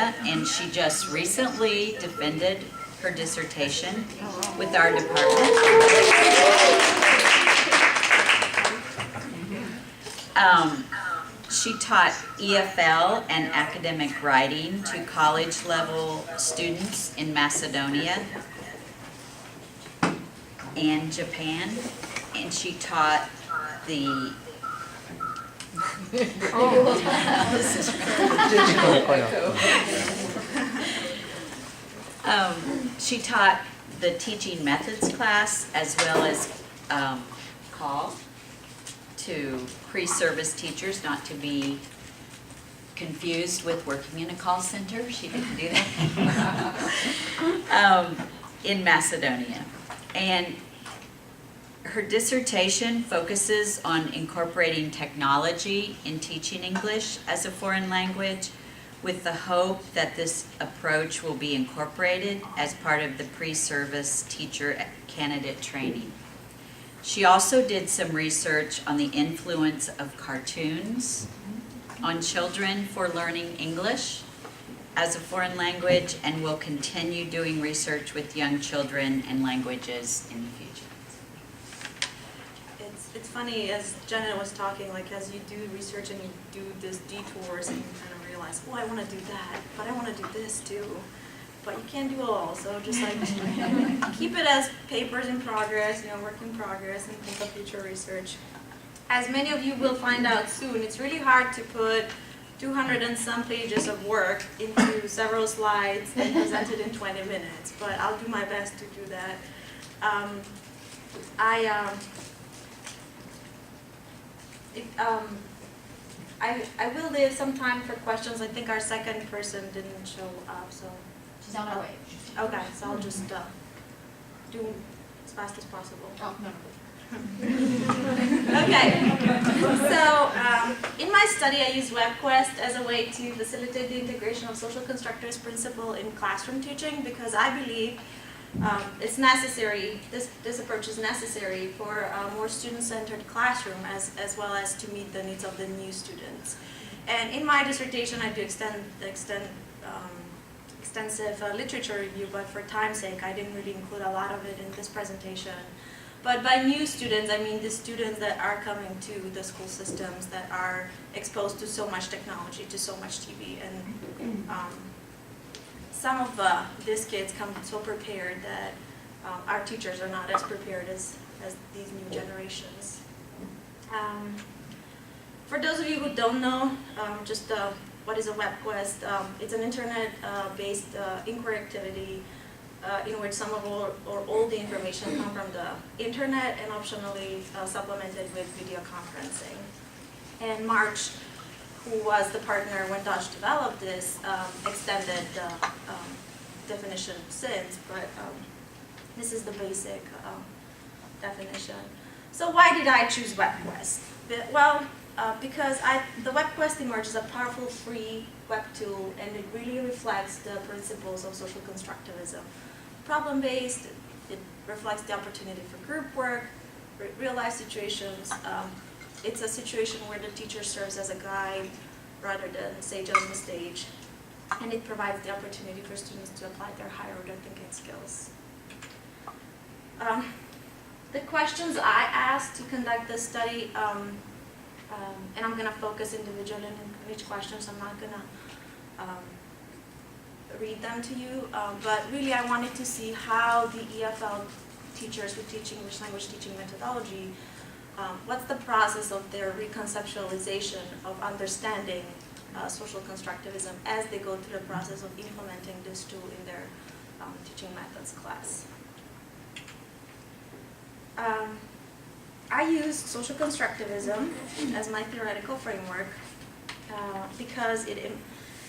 Macedonia, and she just recently defended her dissertation with our department. She taught EFL and academic writing to college-level students in Macedonia and Japan, and she taught the she taught the teaching methods class as well as call to pre-service teachers, not to be confused with working in a call center. She didn't do that. In Macedonia. And her dissertation focuses on incorporating technology in teaching English as a foreign language, with the hope that this approach will be incorporated as part of the pre-service teacher candidate training. She also did some research on the influence of cartoons on children for learning English as a foreign language, and will continue doing research with young children and languages in the future. It's funny, as Jenna was talking, like as you do research and you do this detours and you kind of realize, oh, I want to do that, but I want to do this too. But you can't do it all, so just like keep it as papers in progress, work in progress, and think of future research. As many of you will find out soon, it's really hard to put 200 and some pages of work into several slides and present it in 20 minutes, but I'll do my best to do that. I will leave some time for questions. I think our second person didn't show up, so. She's on her way. Okay, so I'll just do as fast as possible. Oh, no. Okay, so in my study I use WebQuest as a way to facilitate the integration of social constructivist principle in classroom teaching, because I believe it's necessary, this approach is necessary for a more student-centered classroom as well as to meet the needs of the new students. And in my dissertation I do extensive literature review, but for time's sake I didn't really include a lot of it in this presentation. But by new students, I mean the students that are coming to the school systems that are exposed to so much technology, to so much TV, and some of these kids come so prepared that our teachers are not as prepared as these new generations. For those of you who don't know, what is a WebQuest? It's an internet-based inquiry activity in which some of or all the information come from the internet and optionally supplemented with video conferencing. And March, who was the partner when Dodge developed this, extended the definition since, but this is the basic definition. So why did I choose WebQuest? Well, because the WebQuest emerged as a powerful free web tool, and it really reflects the principles of social constructivism. Problem-based, it reflects the opportunity for group work, real-life situations. It's a situation where the teacher serves as a guide rather than sage on the stage, and it provides the opportunity for students to apply their higher-order thinking skills. The questions I asked to conduct this study, and I'm going to focus individually on each question, so I'm not going to read them to you, but really I wanted to see how the EFL teachers who teach English language teaching methodology, what's the process of their reconceptualization of understanding social constructivism as they go through the process of implementing this tool in their teaching methods class. I used social constructivism as my theoretical framework because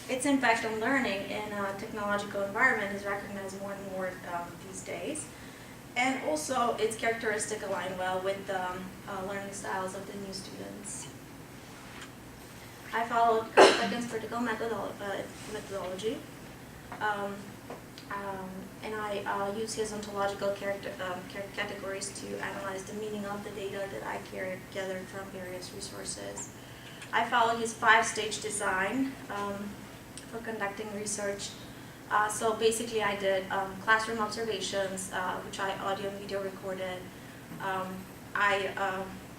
its impact on learning in a technological environment is recognized more and more these days. And also, its characteristics align well with the learning styles of the new students. I followed Carsspecken's critical methodology, and I use his ontological categories to analyze the meaning of the data that I gathered from various resources. I followed his 5-stage design for conducting research. So basically I did classroom observations, which I audio and video recorded. I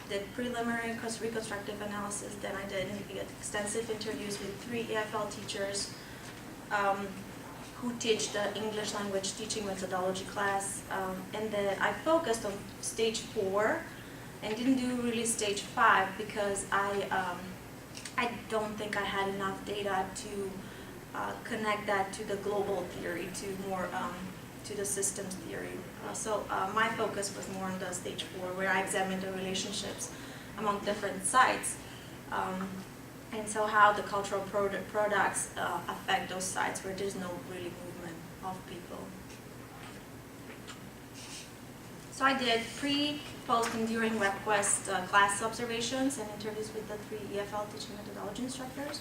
did preliminary reconstructive analysis, then I did extensive interviews with 3 EFL teachers who teach the English language teaching methodology class, and then I focused on stage 4 and didn't do really stage 5 because I don't think I had enough data to connect that to the global theory, to more to the systems theory. So my focus was more on the stage 4, where I examined the relationships among different sites, and so how the cultural products affect those sites where there's no really movement of people. So I did pre, post, and during WebQuest class observations and interviews with the 3 EFL teaching methodology instructors.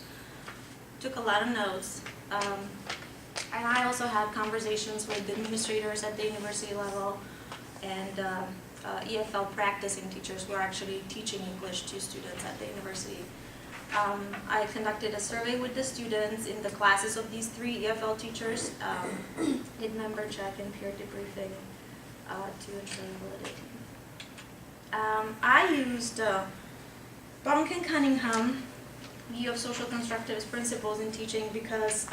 Took a lot of notes. And I also had conversations with administrators at the university level and EFL practicing teachers who are actually teaching English to students at the university. I conducted a survey with the students in the classes of these 3 EFL teachers, did member check and peer debriefing to ensure validity. I used Bonk-Cunningham view of social constructivist principles in teaching because,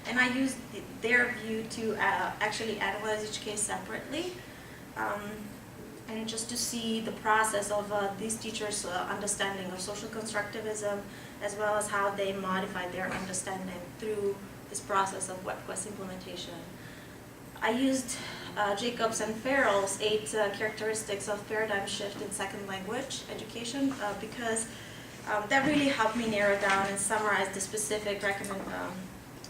and I used their view to actually analyze each case separately, and just to see the process of these teachers' understanding of social constructivism, as well as how they modified their understanding through this process of WebQuest implementation. I used Jacobs and Farrell's 8 characteristics of paradigm shift in second language education because that really helped me narrow down and summarize the specific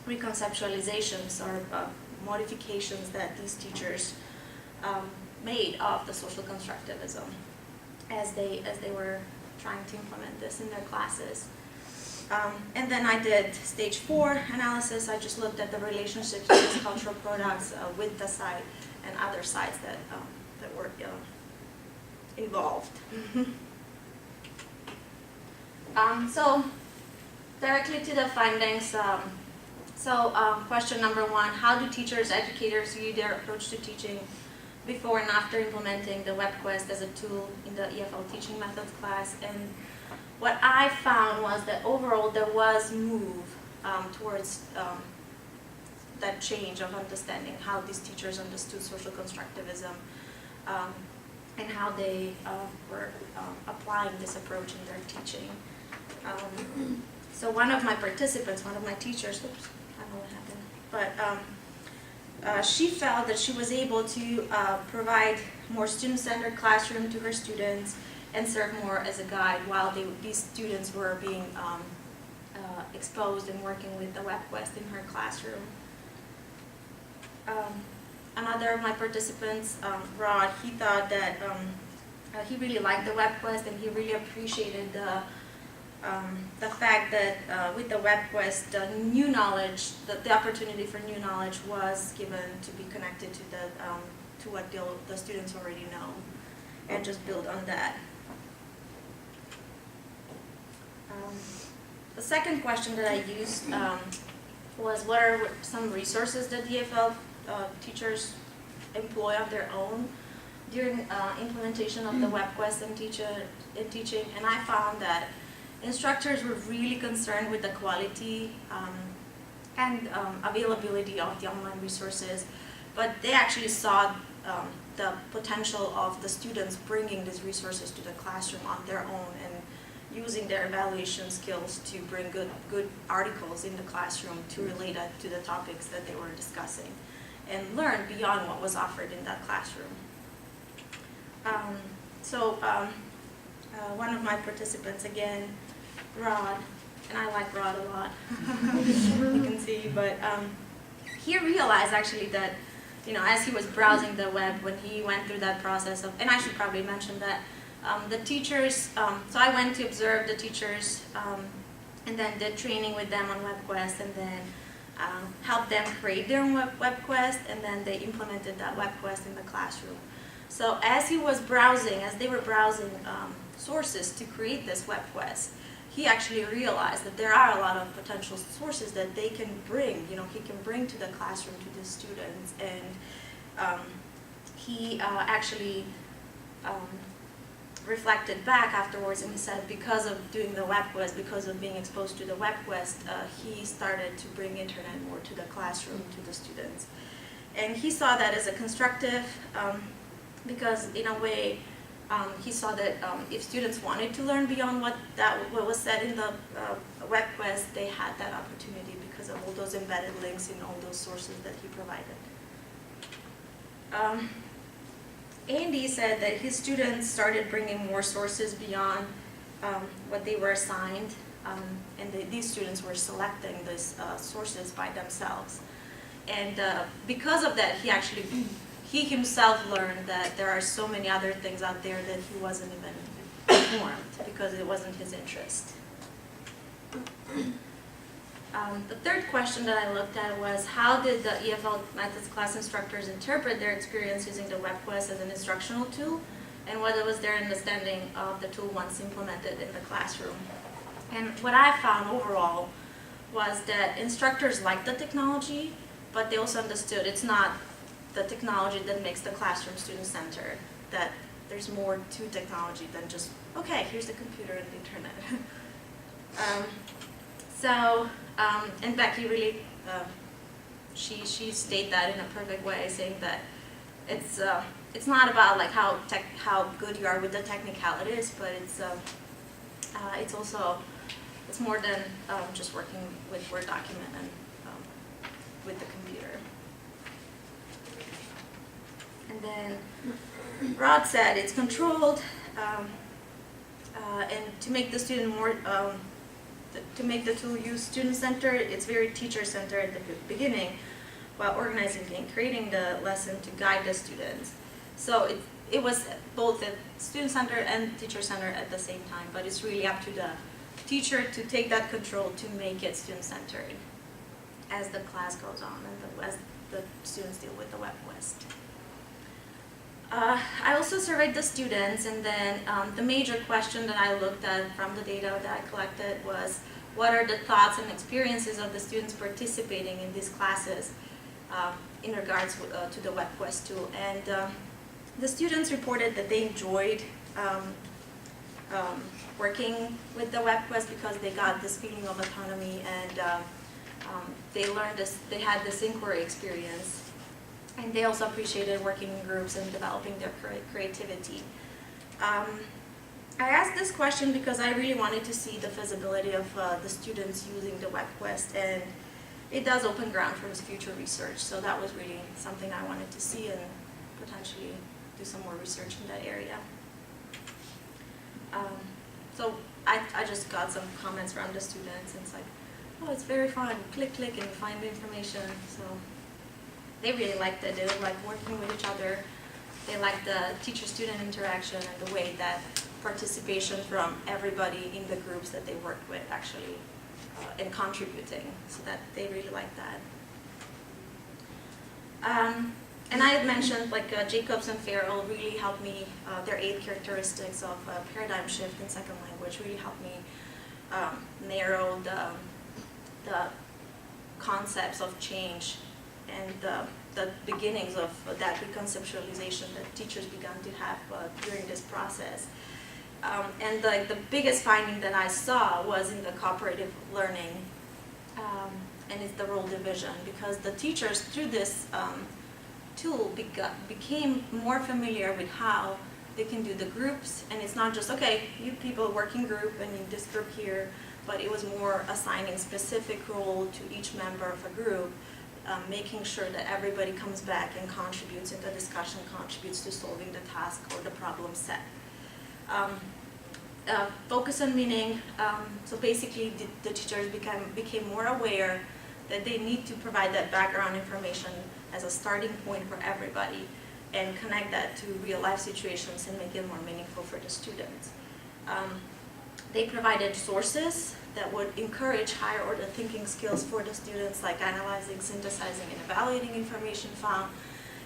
reconceptualizations or modifications that these teachers made of the social constructivism as they were trying to implement this in their classes. And then I did stage 4 analysis. I just looked at the relationships of these cultural products with the site and other sites that were involved. So directly to the findings. Question number 1, how do teachers, educators view their approach to teaching before and after implementing the WebQuest as a tool in the EFL teaching methods class? And what I found was that overall there was move towards that change of understanding how these teachers understood social constructivism and how they were applying this approach in their teaching. So one of my participants, one of my teachers, oops, I don't know what happened, but she felt that she was able to provide more student-centered classroom to her students and serve more as a guide while these students were being exposed and working with the WebQuest in her classroom. Another of my participants, Rod, he thought that he really liked the WebQuest and he really appreciated the fact that with the WebQuest, new knowledge, the opportunity for new knowledge was given to be connected to what the students already know, and just build on that. The second question that I used was what are some resources that DFL teachers employ on their own during implementation of the WebQuest in teaching, and I found that instructors were really concerned with the quality and availability of the online resources, but they actually saw the potential of the students bringing these resources to the classroom on their own and using their evaluation skills to bring good articles in the classroom to relate it to the topics that they were discussing and learn beyond what was offered in that classroom. One of my participants, again, Rod, and I like Rod a lot, you can see, but he realized actually that, as he was browsing the web, when he went through that process of, and I should probably mention that the teachers, so I went to observe the teachers and then did training with them on WebQuest and then helped them create their own WebQuest, and then they implemented that WebQuest in the classroom. So as he was browsing, as they were browsing sources to create this WebQuest, he actually realized that there are a lot of potential sources that they can bring, he can bring to the classroom to the students. And he actually reflected back afterwards, and he said because of doing the WebQuest, because of being exposed to the WebQuest, he started to bring internet more to the classroom, to the students. And he saw that as a constructive, because in a way, he saw that if students wanted to learn beyond what was said in the WebQuest, they had that opportunity because of all those embedded links in all those sources that he provided. Andy said that his students started bringing more sources beyond what they were assigned, and these students were selecting these sources by themselves. And because of that, he himself learned that there are so many other things out there that he wasn't even informed because it wasn't his interest. The third question that I looked at was, how did the EFL methods class instructors interpret their experience using the WebQuest as an instructional tool, and what was their understanding of the tool once implemented in the classroom? And what I found overall was that instructors liked the technology, but they also understood it's not the technology that makes the classroom student-centered, that there's more to technology than just, okay, here's the computer and the internet. And Becky really, she stated that in a perfect way, saying that it's not about like how good you are with the technicalities, but it's more than just working with Word document and with the computer. And then Rod said it's controlled, and to make the student more, to make the tool use student-centered, it's very teacher-centered at the beginning, while organizing and creating the lesson to guide the students. So it was both student-centered and teacher-centered at the same time, but it's really up to the teacher to take that control to make it student-centered as the class goes on and as the students deal with the WebQuest. I also surveyed the students, and then the major question that I looked at from the data that I collected was, what are the thoughts and experiences of the students participating in these classes in regards to the WebQuest tool? And the students reported that they enjoyed working with the WebQuest because they got this feeling of autonomy, and they learned this, they had this inquiry experience. And they also appreciated working in groups and developing their creativity. I asked this question because I really wanted to see the feasibility of the students using the WebQuest, and it does open ground for future research. So that was really something I wanted to see and potentially do some more research in that area. So I just got some comments from the students, and it's like, oh, it's very fun, click, click, and you find the information. So they really liked it. They liked working with each other. They liked the teacher-student interaction and the way that participation from everybody in the groups that they worked with actually and contributing, so that they really liked that. And I had mentioned like Jacobs and Farrell really helped me, their 8 characteristics of paradigm shift in second language really helped me narrow the concepts of change and the beginnings of that re-conceptualization that teachers began to have during this process. And the biggest finding that I saw was in the cooperative learning, and it's the role division, because the teachers through this tool became more familiar with how they can do the groups, and it's not just, okay, you people work in group and in this group here, but it was more assigning specific role to each member of a group, making sure that everybody comes back and contributes in the discussion, contributes to solving the task or the problem set. Focus on meaning, so basically the teachers became more aware that they need to provide that background information as a starting point for everybody and connect that to real life situations and make it more meaningful for the students. They provided sources that would encourage higher order thinking skills for the students, like analyzing, synthesizing, and evaluating information found,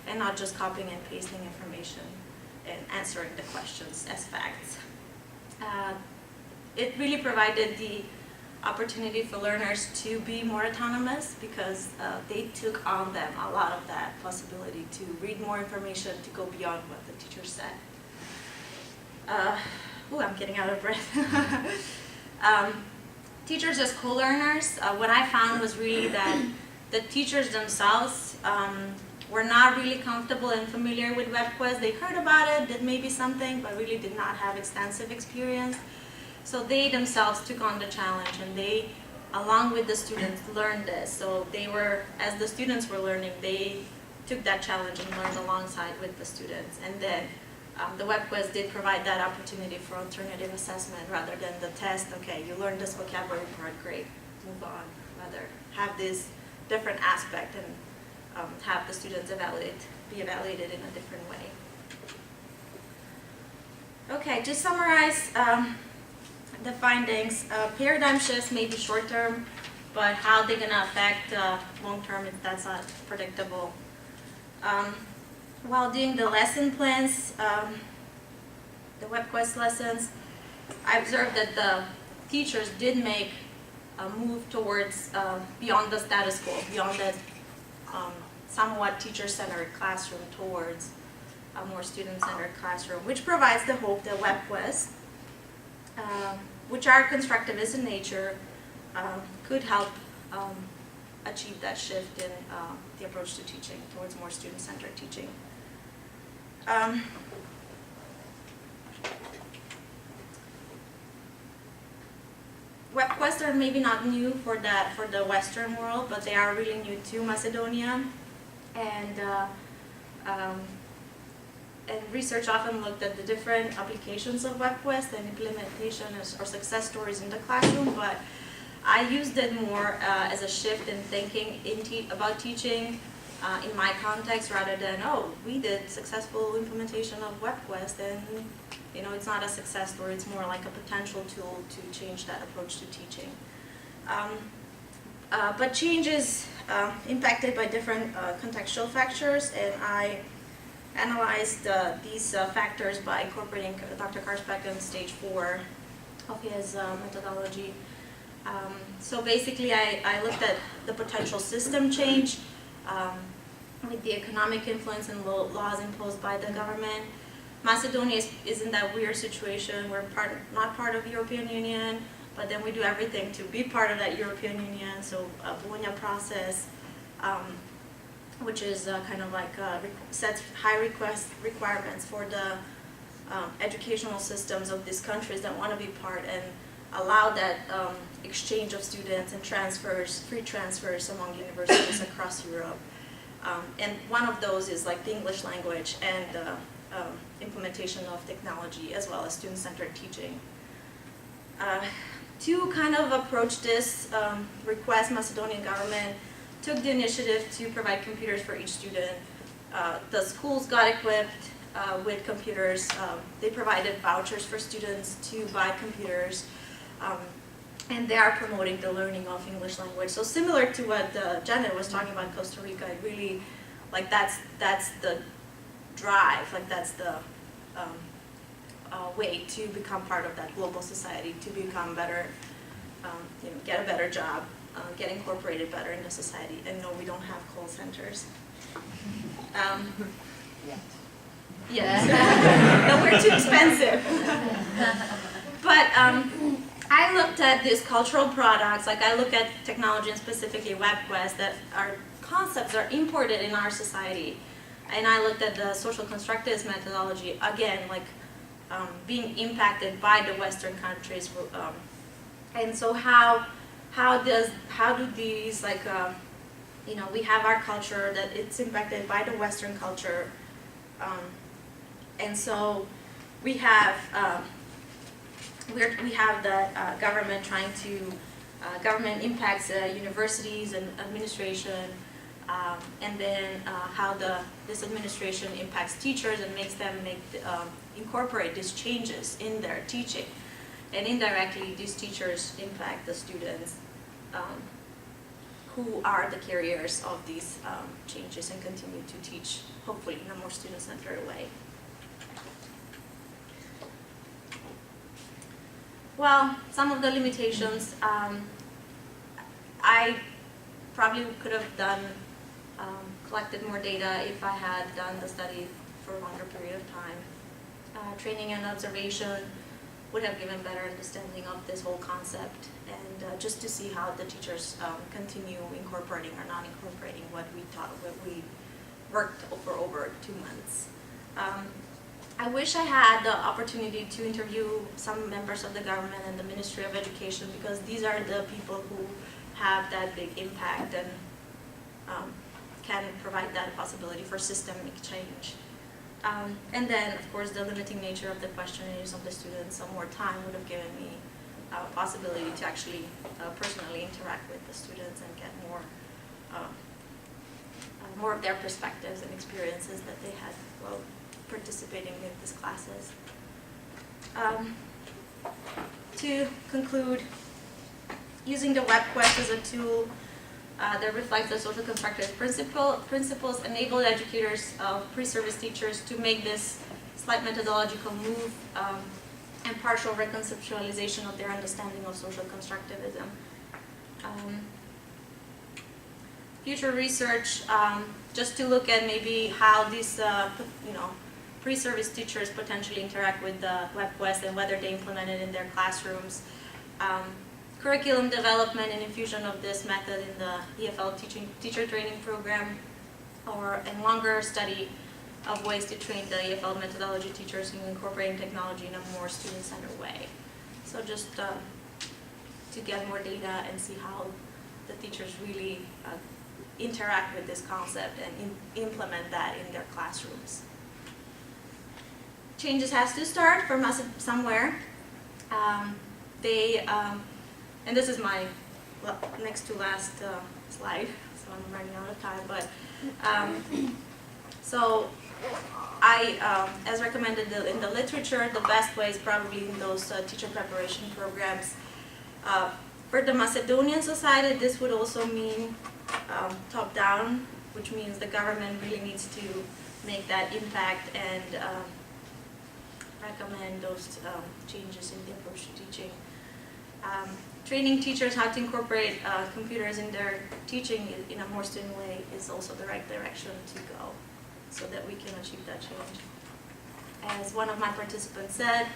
and not just copying and pasting information and answering the questions as facts. it really provided the opportunity for learners to be more autonomous because they took on them a lot of that possibility to read more information, to go beyond what the teacher said. I'm getting out of breath. Teachers as co-learners, what I found was really that the teachers themselves were not really comfortable and familiar with WebQuest. They heard about it, did maybe something, but really did not have extensive experience. So they themselves took on the challenge, and they, along with the students, learned this. So they were, as the students were learning, they took that challenge and learned alongside with the students. And then the WebQuest did provide that opportunity for alternative assessment rather than the test. Okay, you learned this vocabulary part, great, move on. Rather have this different aspect and have the students be evaluated in a different way. Okay, to summarize the findings, paradigm shifts may be short-term, but how they're going to affect long-term, that's not predictable. While doing the lesson plans, the WebQuest lessons, I observed that the teachers did make a move towards beyond the status quo, beyond that somewhat teacher-centered classroom towards a more student-centered classroom, which provides the hope that WebQuest, which are constructivist in nature, could help achieve that shift in the approach to teaching towards more student-centered teaching. WebQuests are maybe not new for the Western world, but they are really new to Macedonia, and research often looked at the different applications of WebQuest and implementation or success stories in the classroom, but I used it more as a shift in thinking about teaching in my context rather than, oh, we did successful implementation of WebQuest and it's not a success story, it's more like a potential tool to change that approach to teaching. But change is impacted by different contextual factors, and I analyzed these factors by incorporating Dr. Carspecken's stage 4 of his methodology. So basically I looked at the potential system change with the economic influence and laws imposed by the government. Macedonia is in that weird situation. We're not part of the European Union, but then we do everything to be part of that European Union. So Bologna process, which is kind of like sets high requirements for the educational systems of these countries that want to be part and allow that exchange of students and transfers, free transfers among universities across Europe. And one of those is like the English language and implementation of technology as well as student-centered teaching. To kind of approach this request, Macedonian government took the initiative to provide computers for each student. The schools got equipped with computers. They provided vouchers for students to buy computers. And they are promoting the learning of English language. So similar to what Janet was talking about Costa Rica, it really, like that's the drive, like that's the way to become part of that global society, to become better, get a better job, get incorporated better in the society. And no, we don't have call centers. Yes. No, we're too expensive. But I looked at these cultural products, like I look at technology and specifically WebQuest, that our concepts are imported in our society. And I looked at the social-constructivist methodology, again, like being impacted by the Western countries. And so how do these, like, we have our culture that it's impacted by the Western culture. And so we have the government trying to, government impacts universities and administration, and then how this administration impacts teachers and makes them incorporate these changes in their teaching. And indirectly, these teachers impact the students who are the carriers of these changes and continue to teach, hopefully, in a more student-centered way. Well, some of the limitations, I probably could have collected more data if I had done the study for a longer period of time. Training and observation would have given better understanding of this whole concept, and just to see how the teachers continue incorporating or not incorporating what we worked for over 2 months. I wish I had the opportunity to interview some members of the government and the Ministry of Education, because these are the people who have that big impact and can provide that possibility for systemic change. And then, of course, the limiting nature of the questionnaires of the students, some more time would have given me a possibility to actually personally interact with the students and get more of their perspectives and experiences that they had while participating in these classes. To conclude, using the WebQuest as a tool that reflects the social constructivist principles enabled educators, pre-service teachers, to make this slight methodological move and partial reconceptualization of their understanding of social constructivism. Future research, just to look at maybe how these pre-service teachers potentially interact with the WebQuest and whether they implement it in their classrooms. Curriculum development and infusion of this method in the EFL teacher training program, and longer study of ways to train the EFL methodology teachers in incorporating technology in a more student-centered way. So just to get more data and see how the teachers really interact with this concept and implement that in their classrooms. Changes has to start from somewhere. And this is my next to last slide, so I'm running out of time. But so as recommended in the literature, the best way is probably in those teacher preparation programs. For the Macedonian society, this would also mean top-down, which means the government really needs to make that impact and recommend those changes in the approach to teaching. Training teachers how to incorporate computers in their teaching in a more student way is also the right direction to go, so that we can achieve that change. As one of my participants said,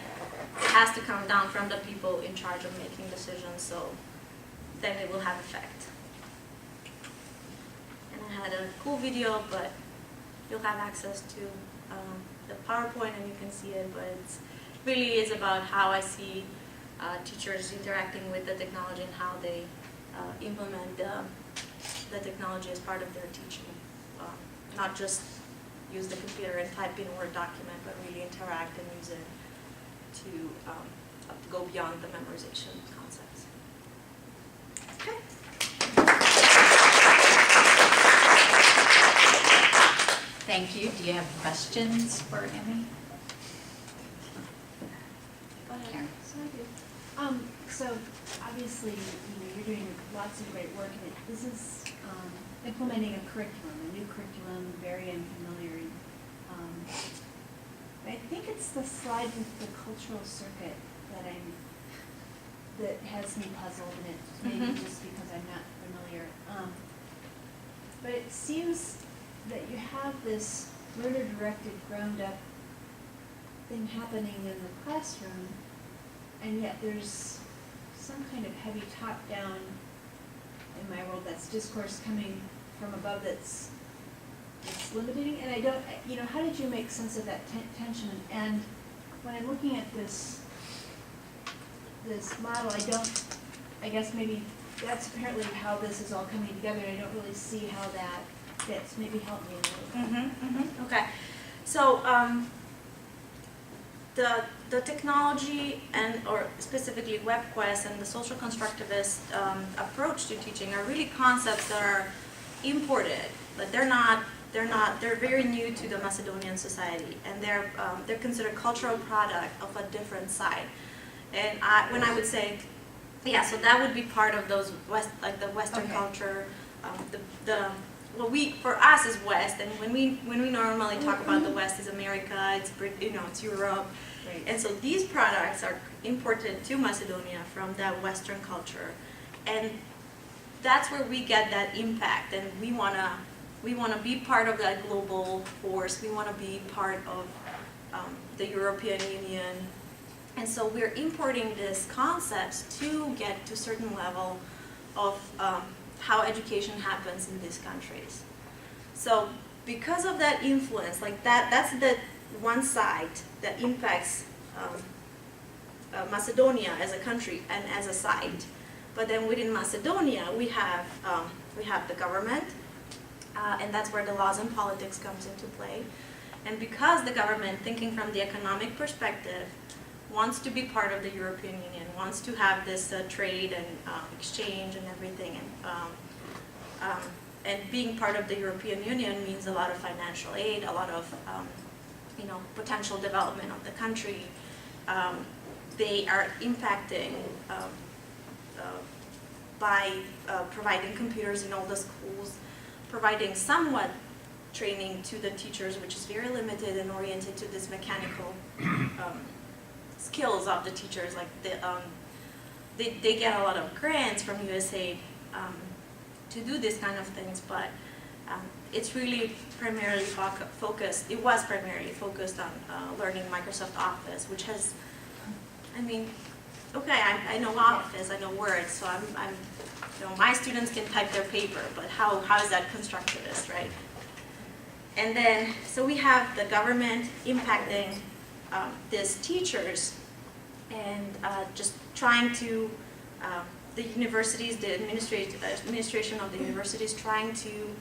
it has to come down from the people in charge of making decisions, so then it will have effect. And I had a cool video, but you'll have access to the PowerPoint and you can see it, but it really is about how I see teachers interacting with the technology and how they implement the technology as part of their teaching. Not just use the computer and type in a Word document, but really interact and use it to go beyond the memorization concepts. Okay. Thank you. Do you have questions for Emmy? Go ahead. Karen. So obviously, you're doing lots of great work, and this is implementing a new curriculum, very unfamiliar. I think it's the slide with the cultural circuit that has me puzzled, and it's maybe just because I'm not familiar. But it seems that you have this learner-directed, ground-up thing happening in the classroom, and yet there's some kind of heavy top-down, in my world, that's discourse coming from above that's limiting. And I don't, how did you make sense of that tension? And when I'm looking at this model, I guess maybe that's apparently how this is all coming together, and I don't really see how that fits. Maybe help me a little bit. Okay. So the technology or specifically WebQuest and the social constructivist approach to teaching are really concepts that are imported, but they're very new to the Macedonian society, and they're considered cultural product of a different side. And when I would say, yeah, so that would be part of those the Western Okay. culture, the well, for us is West, and when we normally talk about the West, is America, it's it's Europe, Right. and so these products are imported to Macedonia from that Western culture, and that's where we get that impact, and we wanna be part of that global force. We wanna be part of the European Union, and so we're importing these concepts to get to a certain level of how education happens in these countries. So because of that influence, like that's the one side that impacts Macedonia as a country and as a site. But then within Macedonia, we have the government, and that's where the laws and politics comes into play. And because the government, thinking from the economic perspective, wants to be part of the European Union, wants to have this trade and exchange and everything, and being part of the European Union means a lot of financial aid, a lot of potential development of the country. They are impacting by providing computers in all the schools, providing somewhat training to the teachers, which is very limited and oriented to this mechanical skills of the teachers. Like they get a lot of grants from USAID to do this kind of things, but it's really primarily focused. It was primarily focused on learning Microsoft Office, which has, okay, I know Office, I know Word, so my students can type their paper, but how is that constructivist, right? And then, so we have the government impacting these teachers, and just trying to, the universities, the administration of the universities trying to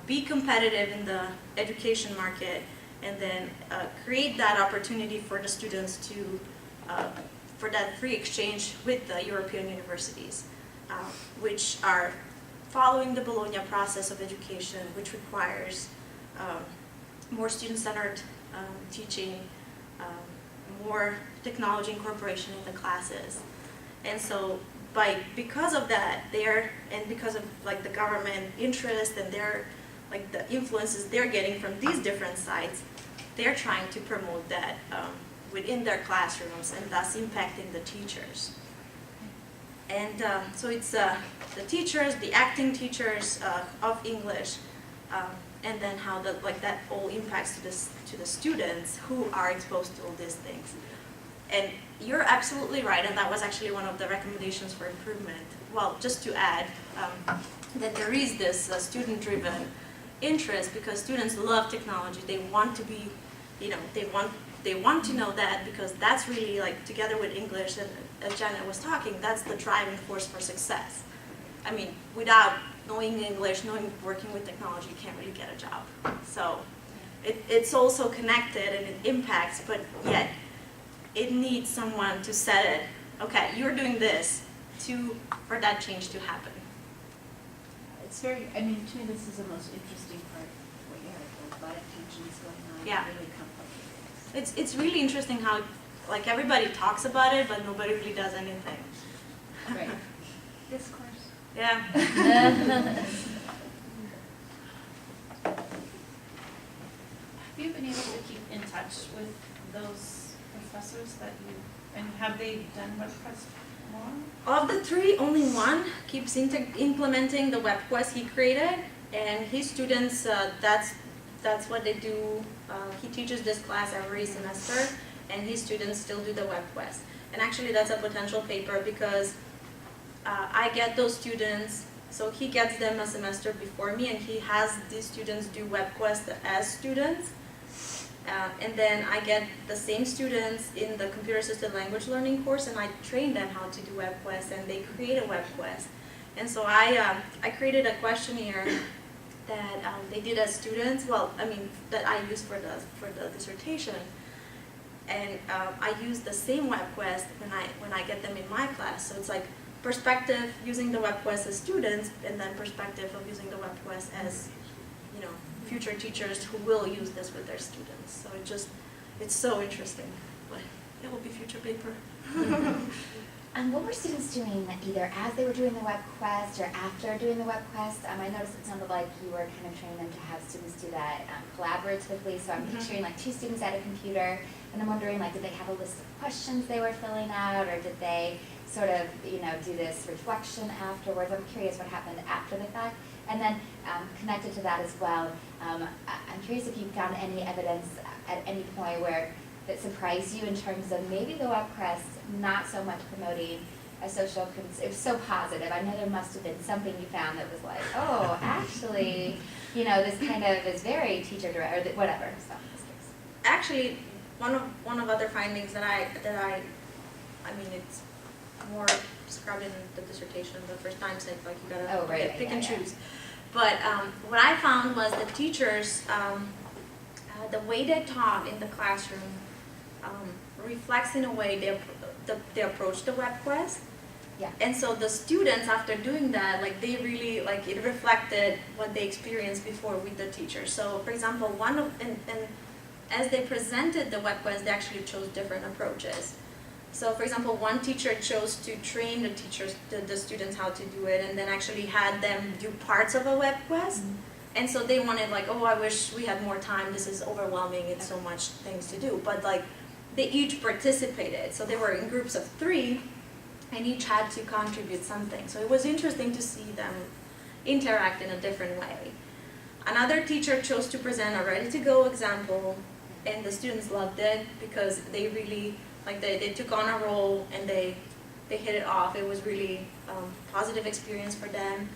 be competitive in the education market, and then create that opportunity for the students to, for that free exchange with the European universities, which are following the Bologna process of education, which requires more student-centered teaching, more technology incorporation in the classes. And so because of that, and because of like the government interest and the influences they're getting from these different sites, they're trying to promote that within their classrooms, and thus impacting the teachers. And so it's the teachers, the acting teachers of English, and then how that all impacts to the students who are exposed to all these things. And you're absolutely right, and that was actually one of the recommendations for improvement. Well, just to add, that there is this student-driven interest, because students love technology. They want to be, they want to know that, because that's really, like, together with English, and as Janet was talking, that's the driving force for success. Without knowing English, working with technology, you can't really get a job. So it's also connected and it impacts, but yet it needs someone to set it. Okay, you're doing this for that change to happen. It's very, to me this is the most interesting part of what you have, a lot of tensions going on, Yeah. really complicated. It's really interesting how, like, everybody talks about it, but nobody really does anything. Right. Discourse. Yeah. Have you been able to keep in touch with those professors and have they done WebQuest more? Of the three, only one keeps implementing the WebQuest he created, and his students, that's what they do. He teaches this class every semester, and his students still do the WebQuest. And actually that's a potential paper, because I get those students, so he gets them a semester before me, and he has these students do WebQuest as students. And then I get the same students in the computer-assisted language learning course, and I train them how to do WebQuest, and they create a WebQuest. And so I created a questionnaire that they did as students, that I used for the dissertation. And I use the same WebQuest when I get them in my class. So it's like perspective using the WebQuest as students, and then perspective of using the WebQuest as, future teachers who will use this with their students. So it's so interesting. it will be future paper. What were students doing either as they were doing the WebQuest or after doing the WebQuest? I noticed it sounded like you were kind of training them to have students do that collaboratively. So I'm picturing like 2 students at a computer, and I'm wondering like, did they have a list of questions they were filling out, or did they sort of, you know, do this reflection afterwards? I'm curious what happened after the fact. And then connected to that as well, I'm curious if you found any evidence at any point where that surprised you in terms of maybe the WebQuest not so much promoting a social, it was so positive. I know there must have been something you found that was like, oh, actually, you know, this kind of is very teacher direct, or whatever. So in this case. Actually, one of other findings that I mean, it's more described in the dissertation the first time, since like you gotta pick and choose. But what I found was the teachers, the way they taught in the classroom reflects in a way they approach the WebQuest. Yeah. And so the students, after doing that, like they really, like it reflected what they experienced before with the teacher. So for example, and as they presented the WebQuest, they actually chose different approaches. So for example, one teacher chose to train the students how to do it, and then actually had them do parts of a WebQuest. And so they wanted like, oh, I wish we had more time, this is overwhelming, it's so much things to do. But like, they each participated. So they were in groups of 3, and each had to contribute something. So it was interesting to see them interact in a different way. Another teacher chose to present a ready-to-go example, and the students loved it because they really, like they took on a role and they hit it off. It was really positive experience for them.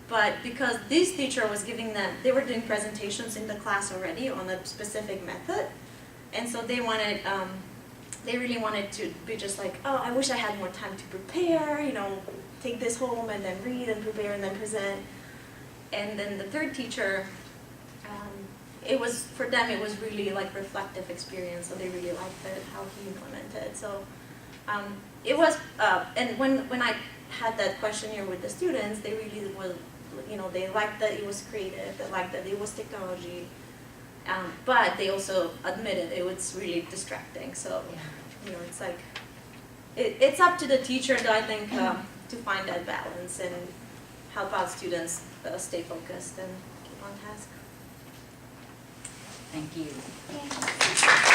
But because this teacher was giving them, they were doing presentations in the class already on a specific method, and so they wanted, they really wanted to be just like, oh, I wish I had more time to prepare, you know, take this home and then read and prepare and then present. And then the third teacher, it was, for them it was really like reflective experience, so they really liked it, how he implemented. So it was, and when I had that questionnaire with the students, they really was, you know, they liked that it was creative, they liked that it was technology, but they also admitted it was really distracting. So, you know, it's like, it's up to the teacher, though, I think, to find that balance and help out students stay focused and keep on task. Thank you. Yeah.